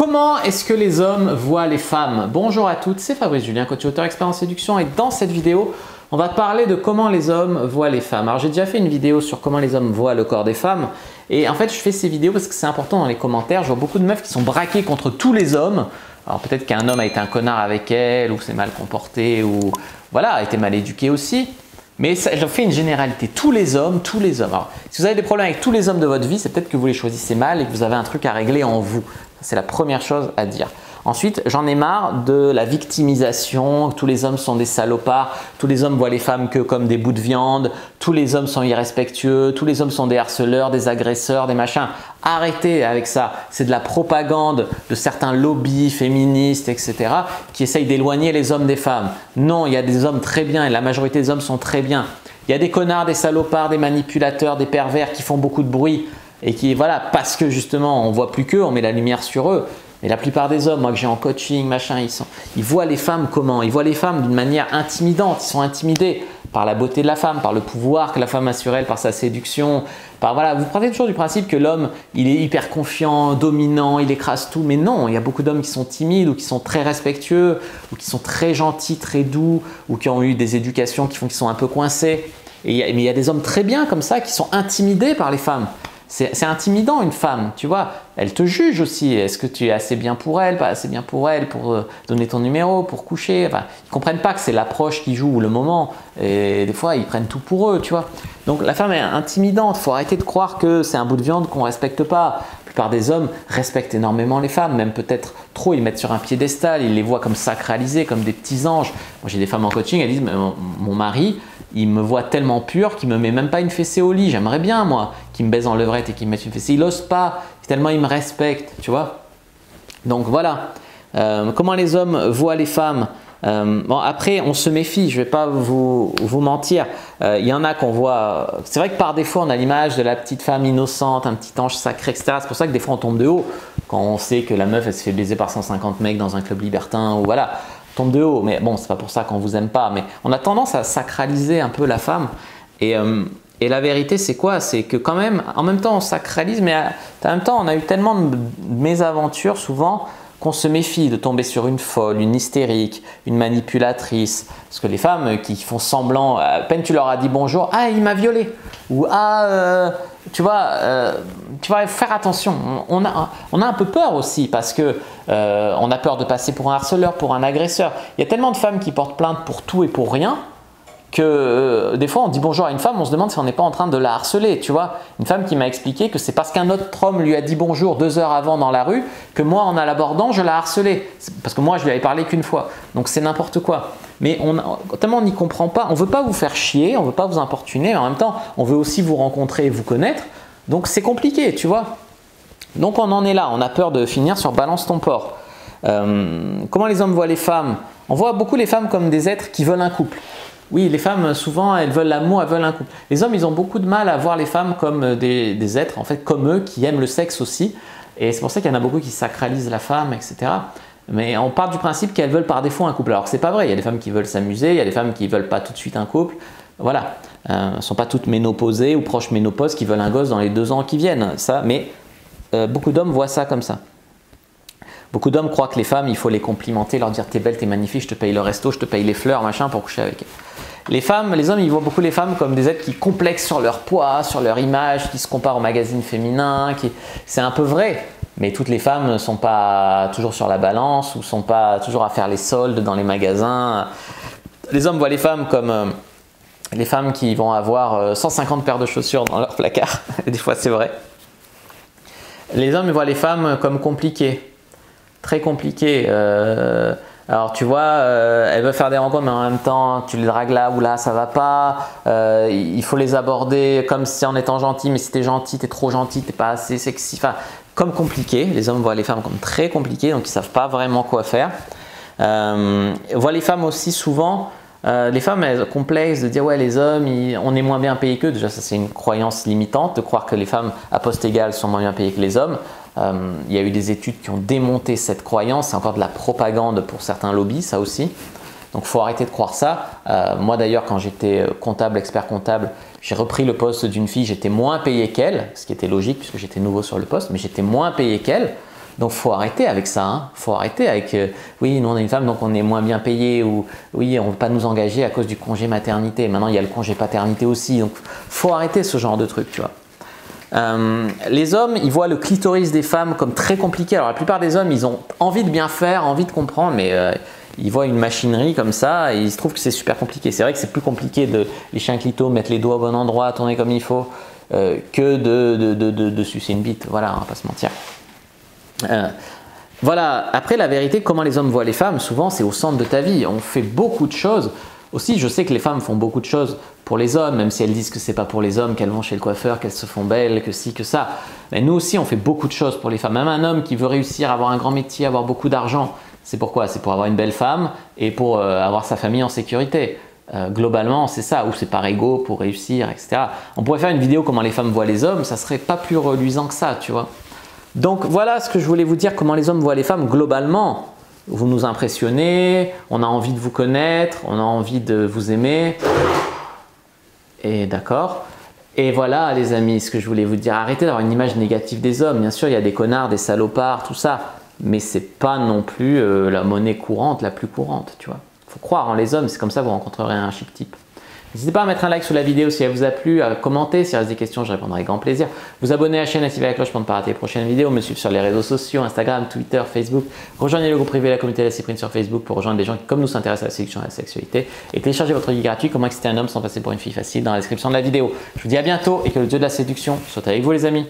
Comment est-ce que les hommes voient les femmes? Bonjour à toutes, c'est Fabrice Julien, coach auteur expert en séduction, et dans cette vidéo, on va parler de comment les hommes voient les femmes. Alors j'ai déjà fait une vidéo sur comment les hommes voient le corps des femmes, et en fait je fais ces vidéos parce que c'est important dans les commentaires. Je vois beaucoup de meufs qui sont braquées contre tous les hommes. Alors peut-être qu'un homme a été un connard avec elle, ou s'est mal comporté, ou voilà, a été mal éduqué aussi. Mais je fais une généralité, tous les hommes. Alors, si vous avez des problèmes avec tous les hommes de votre vie, c'est peut-être que vous les choisissez mal et que vous avez un truc à régler en vous. C'est la première chose à dire. Ensuite, j'en ai marre de la victimisation, tous les hommes sont des salopards, tous les hommes voient les femmes que comme des bouts de viande, tous les hommes sont irrespectueux, tous les hommes sont des harceleurs, des agresseurs, des machins. Arrêtez avec ça, c'est de la propagande de certains lobbies féministes, etc. qui essayent d'éloigner les hommes des femmes. Non, il y a des hommes très bien et la majorité des hommes sont très bien. Il y a des connards, des salopards, des manipulateurs, des pervers qui font beaucoup de bruit et qui, voilà, parce que justement on ne voit plus qu'eux, on met la lumière sur eux. Et la plupart des hommes, moi que j'ai en coaching, machin, ils voient les femmes comment? Ils voient les femmes d'une manière intimidante. Ils sont intimidés par la beauté de la femme, par le pouvoir que la femme a sur elle, par sa séduction. Voilà, vous partez toujours du principe que l'homme, il est hyper confiant, dominant, il écrase tout. Mais non, il y a beaucoup d'hommes qui sont timides ou qui sont très respectueux ou qui sont très gentils, très doux ou qui ont eu des éducations qui font qu'ils sont un peu coincés. Mais il y a des hommes très bien comme ça qui sont intimidés par les femmes. C'est intimidant une femme, tu vois, elle te juge aussi. Est-ce que tu es assez bien pour elle, pas assez bien pour elle, pour donner ton numéro, pour coucher? Enfin, ils ne comprennent pas que c'est l'approche qui joue ou le moment. Et des fois, ils prennent tout pour eux, tu vois. Donc la femme est intimidante, il faut arrêter de croire que c'est un bout de viande qu'on ne respecte pas. La plupart des hommes respectent énormément les femmes, même peut-être trop, ils mettent sur un piédestal, ils les voient comme sacralisées, comme des petits anges. Moi j'ai des femmes en coaching, elles disent mon mari, il me voit tellement pur qu'il ne me met même pas une fessée au lit. J'aimerais bien, moi, qu'il me baise en levrette et qu'il me mette une fessée. Il n'ose pas, tellement il me respecte, tu vois. Donc voilà, comment les hommes voient les femmes. Bon, après, on se méfie, je ne vais pas vous mentir. Il y en a qu'on voit. C'est vrai que par défaut, on a l'image de la petite femme innocente, un petit ange sacré, etc. C'est pour ça que des fois, on tombe de haut quand on sait que la meuf, elle se fait baiser par 150 mecs dans un club libertin ou voilà. Tombe de haut, mais bon, c'est pas pour ça qu'on vous aime pas, mais on a tendance à sacraliser un peu la femme et la vérité c'est quoi? C'est que quand même, en même temps on sacralise, mais en même temps on a eu tellement de mésaventures souvent qu'on se méfie de tomber sur une folle, une hystérique, une manipulatrice, parce que les femmes qui font semblant, à peine tu leur as dit bonjour, ah il m'a violée, ou ah tu vas faire attention. On a un peu peur aussi parce que on a peur de passer pour un harceleur, pour un agresseur. Il y a tellement de femmes qui portent plainte pour tout et pour rien que des fois on dit bonjour à une femme, on se demande si on n'est pas en train de la harceler, tu vois. Une femme qui m'a expliqué que c'est parce qu'un autre homme lui a dit bonjour 2 heures avant dans la rue que moi en l'abordant je la harcelais, parce que moi je lui avais parlé qu'une fois. Donc c'est n'importe quoi. Mais tellement on n'y comprend pas, on ne veut pas vous faire chier, on ne veut pas vous importuner, mais en même temps on veut aussi vous rencontrer et vous connaître, donc c'est compliqué, tu vois. Donc on en est là, on a peur de finir sur balance ton porc. Comment les hommes voient les femmes? On voit beaucoup les femmes comme des êtres qui veulent un couple. Oui, les femmes, souvent, elles veulent l'amour, elles veulent un couple. Les hommes, ils ont beaucoup de mal à voir les femmes comme des êtres, en fait, comme eux, qui aiment le sexe aussi. Et c'est pour ça qu'il y en a beaucoup qui sacralisent la femme, etc. Mais on part du principe qu'elles veulent par défaut un couple. Alors que c'est pas vrai. Il y a des femmes qui veulent s'amuser, il y a des femmes qui veulent pas tout de suite un couple. Voilà. Elles ne sont pas toutes ménopausées ou proches ménopause qui veulent un gosse dans les 2 ans qui viennent. Ça, mais beaucoup d'hommes voient ça comme ça. Beaucoup d'hommes croient que les femmes, il faut les complimenter, leur dire t'es belle, t'es magnifique, je te paye le resto, je te paye les fleurs, machin, pour coucher avec elles. Les hommes, ils voient beaucoup les femmes comme des êtres qui complexent sur leur poids, sur leur image, qui se comparent aux magazines féminins. C'est un peu vrai, mais toutes les femmes ne sont pas toujours sur la balance ou ne sont pas toujours à faire les soldes dans les magasins. Les hommes voient les femmes comme les femmes qui vont avoir 150 paires de chaussures dans leur placard. Des fois, c'est vrai. Les hommes voient les femmes comme compliquées. Très compliqué. Alors tu vois, elle veut faire des rencontres, mais en même temps, tu les dragues là ou là, ça va pas. Il faut les aborder comme si en étant gentil, mais si t'es gentil, t'es trop gentil, t'es pas assez sexy. Enfin, comme compliqué. Les hommes voient les femmes comme très compliquées, donc ils savent pas vraiment quoi faire. Voient les femmes aussi souvent. Les femmes, elles complexent de dire ouais les hommes, on est moins bien payés qu'eux. Déjà ça c'est une croyance limitante de croire que les femmes à poste égal sont moins bien payées que les hommes. Il y a eu des études qui ont démonté cette croyance, c'est encore de la propagande pour certains lobbies ça aussi. Donc il faut arrêter de croire ça. Moi d'ailleurs quand j'étais comptable, expert comptable, j'ai repris le poste d'une fille, j'étais moins payé qu'elle, ce qui était logique puisque j'étais nouveau sur le poste, mais j'étais moins payé qu'elle. Donc faut arrêter avec ça, hein. Faut arrêter avec oui, nous on est une femme donc on est moins bien payé, ou oui, on ne veut pas nous engager à cause du congé maternité. Maintenant il y a le congé paternité aussi, donc faut arrêter ce genre de truc, tu vois. Les hommes, ils voient le clitoris des femmes comme très compliqué. Alors la plupart des hommes, ils ont envie de bien faire, envie de comprendre, mais ils voient une machinerie comme ça et ils se trouvent que c'est super compliqué. C'est vrai que c'est plus compliqué de lécher un clito, mettre les doigts au bon endroit, tourner comme il faut, que de sucer une bite. Voilà, on va pas se mentir. Voilà, après la vérité, comment les hommes voient les femmes, souvent c'est au centre de ta vie. On fait beaucoup de choses. Aussi, je sais que les femmes font beaucoup de choses pour les hommes, même si elles disent que c'est pas pour les hommes, qu'elles vont chez le coiffeur, qu'elles se font belles, que ci, que ça. Mais nous aussi, on fait beaucoup de choses pour les femmes. Même un homme qui veut réussir, avoir un grand métier, avoir beaucoup d'argent, c'est pourquoi? C'est pour avoir une belle femme et pour avoir sa famille en sécurité. Globalement, c'est ça, ou c'est par ego pour réussir, etc. On pourrait faire une vidéo comment les femmes voient les hommes, ça serait pas plus reluisant que ça, tu vois. Donc voilà ce que je voulais vous dire, comment les hommes voient les femmes globalement. Vous nous impressionnez, on a envie de vous connaître, on a envie de vous aimer. Et d'accord. Et voilà les amis, ce que je voulais vous dire. Arrêtez d'avoir une image négative des hommes. Bien sûr, il y a des connards, des salopards, tout ça. Mais c'est pas non plus la monnaie courante, la plus courante, tu vois. Faut croire en les hommes, c'est comme ça que vous rencontrerez un chic type. N'hésitez pas à mettre un like sur la vidéo si elle vous a plu, à commenter, s'il reste des questions, je répondrai avec grand plaisir. Vous abonner à la chaîne, activer la cloche pour ne pas rater les prochaines vidéos, me suivre sur les réseaux sociaux, Instagram, Twitter, Facebook. Rejoignez le groupe privé La Communauté de la Cyprine sur Facebook pour rejoindre des gens qui, comme nous, s'intéressent à la séduction et à la sexualité. Et téléchargez votre guide gratuit Comment exciter un homme sans passer pour une fille facile dans la description de la vidéo. Je vous dis à bientôt et que le dieu de la séduction soit avec vous les amis.